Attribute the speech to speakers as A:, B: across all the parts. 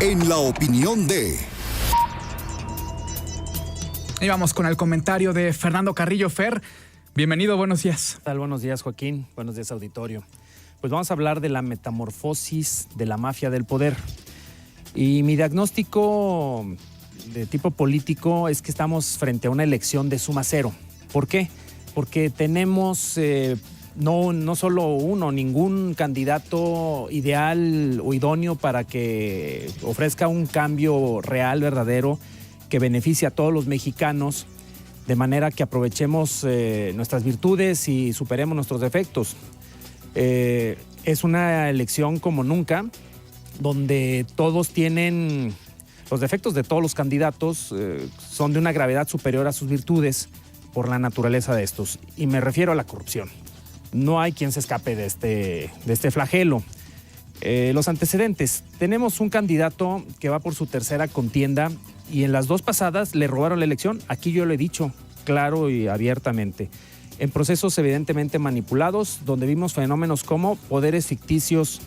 A: en la opinión de...
B: Y vamos con el comentario de Fernando Carrillo. Fer, bienvenido, buenos días.
C: ¿Qué tal? Buenos días, Joaquín. Buenos días, auditorio. Pues vamos a hablar de la metamorfosis de la mafia del poder. Y mi diagnóstico de tipo político es que estamos frente a una elección de suma cero. ¿Por qué? Porque tenemos no solo ningún candidato ideal o idóneo para que ofrezca un cambio real, verdadero, que beneficie a todos los mexicanos, de manera que aprovechemos nuestras virtudes y superemos nuestros defectos. Es una elección como nunca, donde todos tienen, los defectos de todos los candidatos son de una gravedad superior a sus virtudes por la naturaleza de estos. Y me refiero a la corrupción. No hay quien se escape de este flagelo. Los antecedentes. Tenemos un candidato que va por su tercera contienda y en las dos pasadas le robaron la elección. Aquí yo lo he dicho claro y abiertamente. En procesos evidentemente manipulados, donde vimos fenómenos como poderes ficticios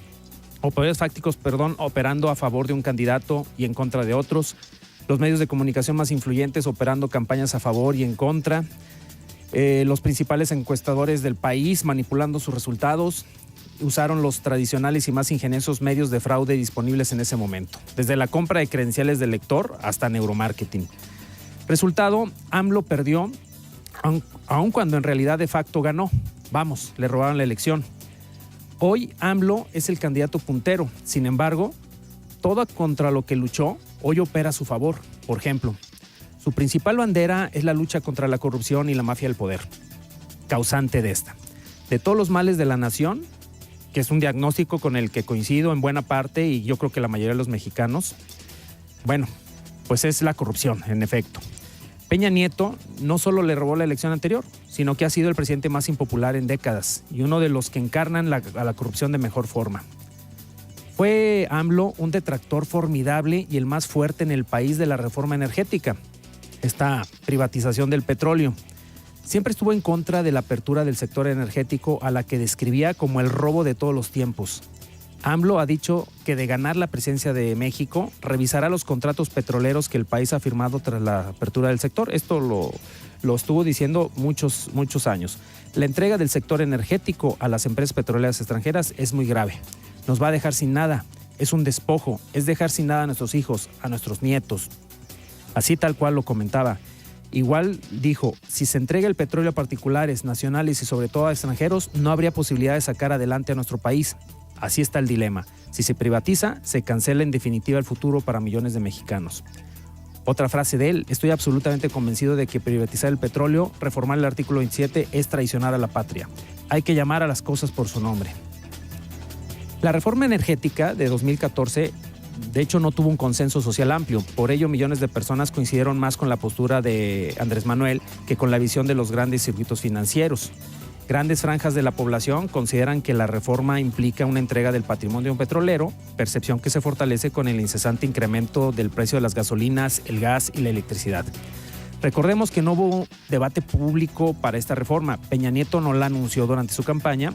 C: o poderes fácticos, operando a favor de un candidato y en contra de otros. Los medios de comunicación más influyentes operando campañas a favor y en contra. Los principales encuestadores del país manipulando sus resultados. Usaron los tradicionales y más ingeniosos medios de fraude disponibles en ese momento, desde la compra de credenciales del lector hasta neuromarketing. Resultado, AMLO perdió, aun cuando en realidad de facto ganó. Vamos, le robaron la elección. Hoy AMLO es el candidato puntero. Sin embargo, todo contra lo que luchó hoy opera a su favor. Por ejemplo, su principal bandera es la lucha contra la corrupción y la mafia del poder, causante de esta. De todos los males de la nación, que es un diagnóstico con el que coincido en buena parte y yo creo que la mayoría de los mexicanos, bueno, pues es la corrupción, en efecto. Peña Nieto no solo le robó la elección anterior, sino que ha sido el presidente más impopular en décadas y uno de los que encarnan a la corrupción de mejor forma. Fue AMLO un detractor formidable y el más fuerte en el país de la reforma energética, esta privatización del petróleo. Siempre estuvo en contra de la apertura del sector energético, a la que describía como el robo de todos los tiempos. AMLO ha dicho que de ganar la presidencia de México, revisará los contratos petroleros que el país ha firmado tras la apertura del sector. Esto lo estuvo diciendo muchos años. La entrega del sector energético a las empresas petroleras extranjeras es muy grave. Nos va a dejar sin nada. Es un despojo. Es dejar sin nada a nuestros hijos, a nuestros nietos. Así tal cual lo comentaba. Igual dijo, si se entrega el petróleo a particulares, nacionales y sobre todo a extranjeros, no habría posibilidad de sacar adelante a nuestro país. Así está el dilema. Si se privatiza, se cancela en definitiva el futuro para millones de mexicanos. Otra frase de él, estoy absolutamente convencido de que privatizar el petróleo, reformar el artículo 27, es traicionar a la patria. Hay que llamar a las cosas por su nombre. La reforma energética de 2014 de hecho no tuvo un consenso social amplio. Por ello, millones de personas coincidieron más con la postura de Andrés Manuel que con la visión de los grandes circuitos financieros. Grandes franjas de la población consideran que la reforma implica una entrega del patrimonio petrolero, percepción que se fortalece con el incesante incremento del precio de las gasolinas, el gas y la electricidad. Recordemos que no hubo debate público para esta reforma. Peña Nieto no la anunció durante su campaña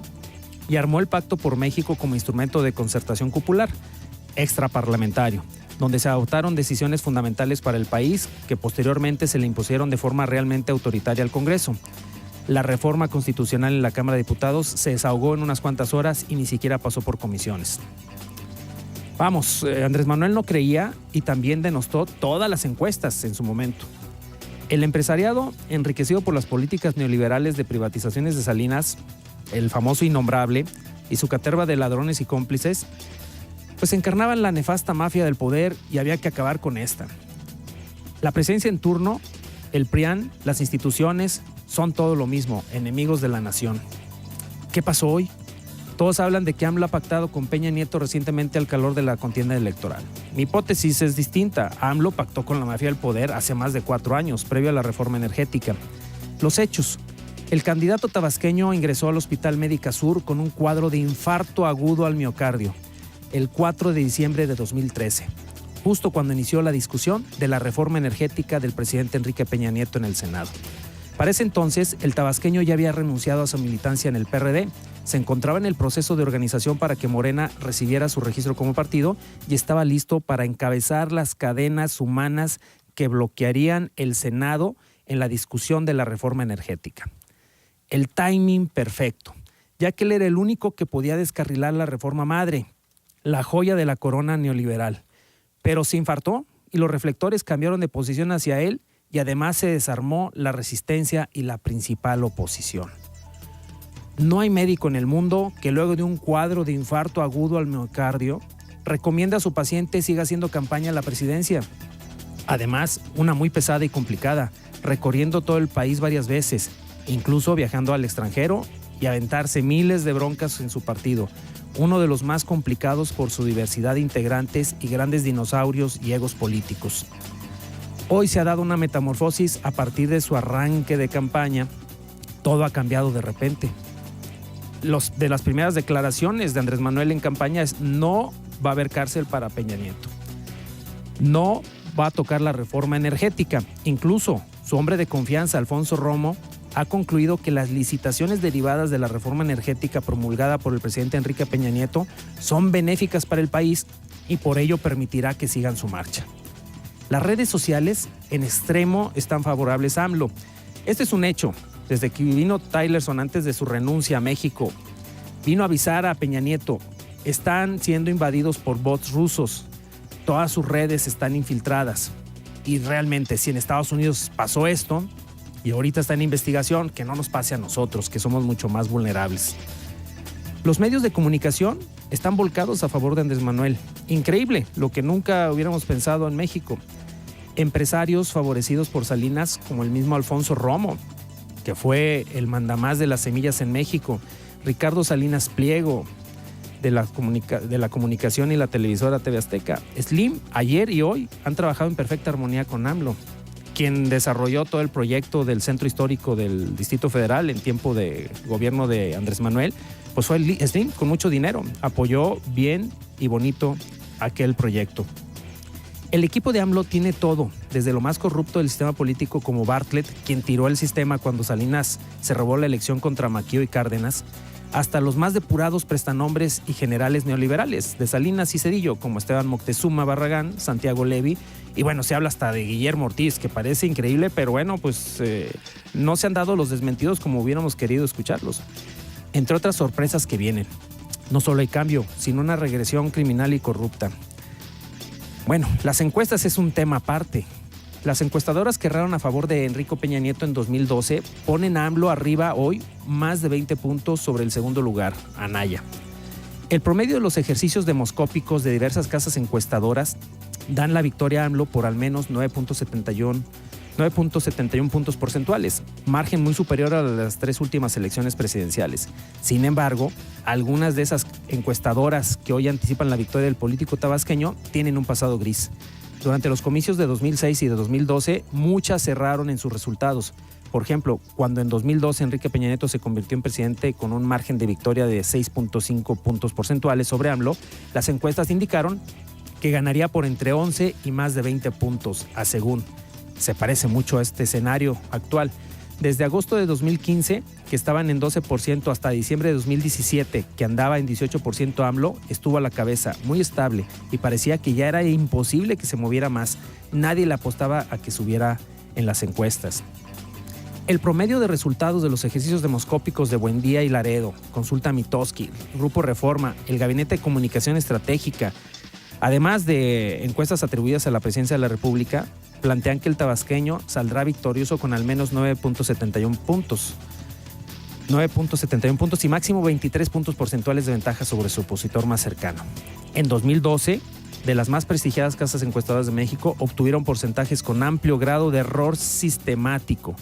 C: y armó el Pacto por México como instrumento de concertación popular extraparlamentario, donde se adoptaron decisiones fundamentales para el país que posteriormente se le impusieron de forma realmente autoritaria al Congreso. La reforma constitucional en la Cámara de Diputados se desahogó en unas cuantas horas y ni siquiera pasó por comisiones. Vamos, Andrés Manuel no creía y también denostó todas las encuestas en su momento. El empresariado, enriquecido por las políticas neoliberales de privatizaciones de Salinas, el famoso innombrable, y su caterva de ladrones y cómplices, pues encarnaban la nefasta mafia del poder y había que acabar con esta. La presidencia en turno, el PRIAN, las instituciones, son todo lo mismo, enemigos de la nación. ¿Qué pasó hoy? Todos hablan de que AMLO ha pactado con Peña Nieto recientemente al calor de la contienda electoral. Mi hipótesis es distinta. AMLO pactó con la mafia del poder hace más de 4 años, previo a la reforma energética. Los hechos. El candidato tabasqueño ingresó al Hospital Médica Sur con un cuadro de infarto agudo al miocardio el 4 de diciembre de 2013, justo cuando inició la discusión de la reforma energética del presidente Enrique Peña Nieto en el Senado. Para ese entonces, el tabasqueño ya había renunciado a su militancia en el PRD, se encontraba en el proceso de organización para que Morena recibiera su registro como partido y estaba listo para encabezar las cadenas humanas que bloquearían el Senado en la discusión de la reforma energética. El timing perfecto, ya que él era el único que podía descarrilar la reforma madre, la joya de la corona neoliberal. Pero se infartó y los reflectores cambiaron de posición hacia él y además se desarmó la resistencia y la principal oposición. No hay médico en el mundo que luego de un cuadro de infarto agudo al miocardio recomienda a su paciente siga haciendo campaña a la presidencia. Además, una muy pesada y complicada, recorriendo todo el país varias veces, incluso viajando al extranjero y aventarse miles de broncas en su partido, uno de los más complicados por su diversidad de integrantes y grandes dinosaurios y egos políticos. Hoy se ha dado una metamorfosis a partir de su arranque de campaña. Todo ha cambiado de repente. De las primeras declaraciones de Andrés Manuel en campaña es: no va a haber cárcel para Peña Nieto. No va a tocar la reforma energética. Incluso su hombre de confianza, Alfonso Romo, ha concluido que las licitaciones derivadas de la reforma energética promulgada por el presidente Enrique Peña Nieto son benéficas para el país y por ello permitirá que sigan su marcha. Las redes sociales en extremo están favorables a AMLO. Este es un hecho. Desde que vino Tillerson antes de su renuncia a México, vino a avisar a Peña Nieto: están siendo invadidos por bots rusos, todas sus redes están infiltradas. Y realmente, si en Estados Unidos pasó esto y ahorita está en investigación, que no nos pase a nosotros, que somos mucho más vulnerables. Los medios de comunicación están volcados a favor de Andrés Manuel. Increíble, lo que nunca hubiéramos pensado en México. Empresarios favorecidos por Salinas, como el mismo Alfonso Romo, que fue el mandamás de las semillas en México, Ricardo Salinas Pliego, de la comunicación y la televisora TV Azteca, Slim, ayer y hoy han trabajado en perfecta armonía con AMLO, quien desarrolló todo el proyecto del Centro Histórico del Distrito Federal en tiempo de gobierno de Andrés Manuel. Pues fue Slim con mucho dinero, apoyó bien y bonito aquel proyecto. El equipo de AMLO tiene todo, desde lo más corrupto del sistema político como Bartlett, quien tiró el sistema cuando Salinas se robó la elección contra Maquio y Cárdenas, hasta los más depurados prestanombres y generales neoliberales de Salinas y Zedillo, como Esteban Moctezuma Barragán, Santiago Levy, y bueno, se habla hasta de Guillermo Ortiz, que parece increíble, pero bueno, pues no se han dado los desmentidos como hubiéramos querido escucharlos. Entre otras sorpresas que vienen, no solo hay cambio, sino una regresión criminal y corrupta. Bueno, las encuestas es un tema aparte. Las encuestadoras que erraron a favor de Enrique Peña Nieto en 2012 ponen a AMLO arriba hoy más de 20 puntos sobre el segundo lugar, Anaya. El promedio de los ejercicios demoscópicos de diversas casas encuestadoras dan la victoria a AMLO por al menos 9.71 puntos porcentuales, margen muy superior a las 3 últimas elecciones presidenciales. Sin embargo, algunas de esas encuestadoras que hoy anticipan la victoria del político tabasqueño tienen un pasado gris. Durante los comicios de 2006 y de 2012, muchas cerraron en sus resultados. Por ejemplo, cuando en 2012 Enrique Peña Nieto se convirtió en presidente con un margen de victoria de 6.5 puntos porcentuales sobre AMLO, las encuestas indicaron que ganaría por entre 11 y más de 20 puntos, a según. Se parece mucho a este escenario actual. Desde agosto de 2015, que estaban en 12%, hasta diciembre de 2017, que andaba en 18% AMLO, estuvo a la cabeza, muy estable, y parecía que ya era imposible que se moviera más. Nadie le apostaba a que subiera en las encuestas. El promedio de resultados de los ejercicios demoscópicos de Buendía y Laredo, Consulta Mitofsky, Grupo Reforma, el Gabinete de Comunicación Estratégica, además de encuestas atribuidas a la Presidencia de la República, plantean que el tabasqueño saldrá victorioso con al menos 9.71 puntos. 9.71 puntos y máximo 23 puntos porcentuales de ventaja sobre su opositor más cercano. En 2012, de las más prestigiadas casas encuestadoras de México, obtuvieron porcentajes con amplio grado de error sistemático.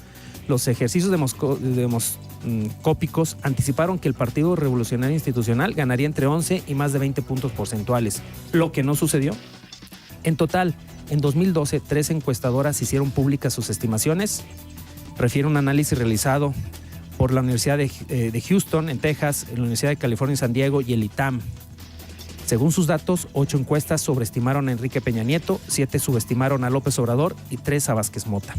C: Los ejercicios demoscópicos anticiparon que el Partido Revolucionario Institucional ganaría entre 11 y más de 20 puntos porcentuales, lo que no sucedió. En total, en 2012, 3 encuestadoras hicieron públicas sus estimaciones. Refiere un análisis realizado por la Universidad de Houston, en Texas, la Universidad de California en San Diego y el ITAM. Según sus datos, 8 encuestas sobreestimaron a Enrique Peña Nieto, 7 subestimaron a López Obrador y 3 a Vázquez Mota.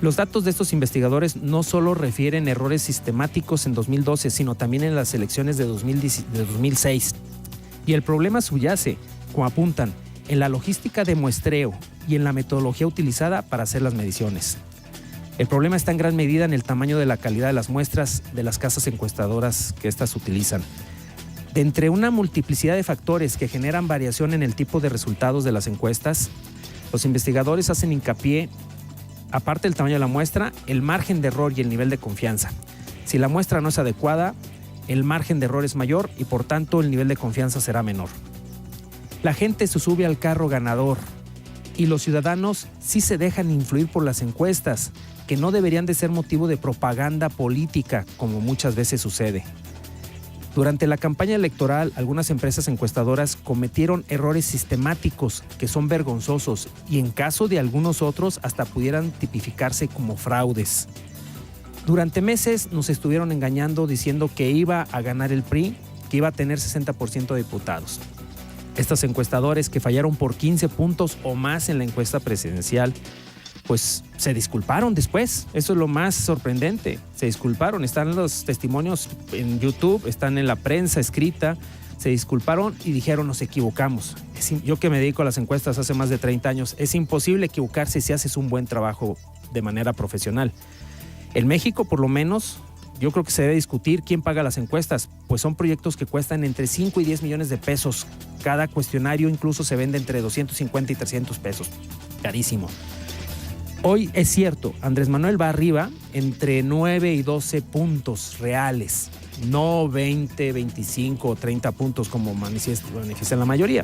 C: Los datos de estos investigadores no solo refieren errores sistemáticos en 2012, sino también en las elecciones de 2006. Y el problema subyace, como apuntan, en la logística de muestreo y en la metodología utilizada para hacer las mediciones. El problema está en gran medida en el tamaño de la calidad de las muestras de las casas encuestadoras que éstas utilizan. De entre una multiplicidad de factores que generan variación en el tipo de resultados de las encuestas, los investigadores hacen hincapié, aparte del tamaño de la muestra, el margen de error y el nivel de confianza. Si la muestra no es adecuada, el margen de error es mayor y por tanto el nivel de confianza será menor. La gente se sube al carro ganador y los ciudadanos sí se dejan influir por las encuestas, que no deberían de ser motivo de propaganda política, como muchas veces sucede. Durante la campaña electoral, algunas empresas encuestadoras cometieron errores sistemáticos que son vergonzosos y en caso de algunos otros hasta pudieran tipificarse como fraudes. Durante meses nos estuvieron engañando diciendo que iba a ganar el PRI, que iba a tener 60% de diputados. Estos encuestadores que fallaron por 15 puntos o más en la encuesta presidencial, pues se disculparon después. Eso es lo más sorprendente. Se disculparon. Están los testimonios en YouTube, están en la prensa escrita. Se disculparon y dijeron, nos equivocamos. Yo que me dedico a las encuestas hace más de 30 años, es imposible equivocarse si haces un buen trabajo de manera profesional. En México, por lo menos, yo creo que se debe discutir quién paga las encuestas, pues son proyectos que cuestan entre 5 y 10 millones de pesos. Cada cuestionario incluso se vende entre 250 y 300 pesos. Carísimo. Hoy es cierto, Andrés Manuel va arriba entre 9 y 12 puntos reales, no 20, 25 o 30 puntos como manifiesta la mayoría.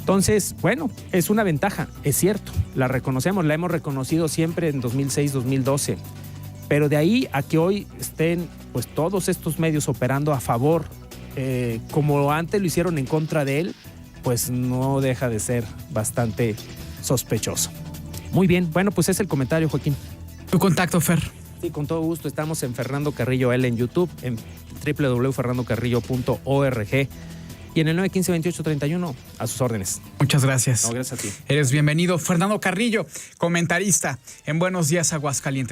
C: Entonces, bueno, es una ventaja, es cierto, la reconocemos, la hemos reconocido siempre en 2006, 2012, pero de ahí a que hoy estén pues todos estos medios operando a favor, como antes lo hicieron en contra de él, pues no deja de ser bastante sospechoso. Muy bien, bueno, pues es el comentario, Joaquín.
B: Tu contacto, Fer.
C: Sí, con todo gusto. Estamos en Fernando Carrillo L en YouTube, en www.fernandocarrillo.org y en el 915-2831, a sus órdenes.
B: Muchas gracias.
C: No, gracias a ti.
B: Eres bienvenido, Fernando Carrillo, comentarista en Buenos Días, Aguascalientes.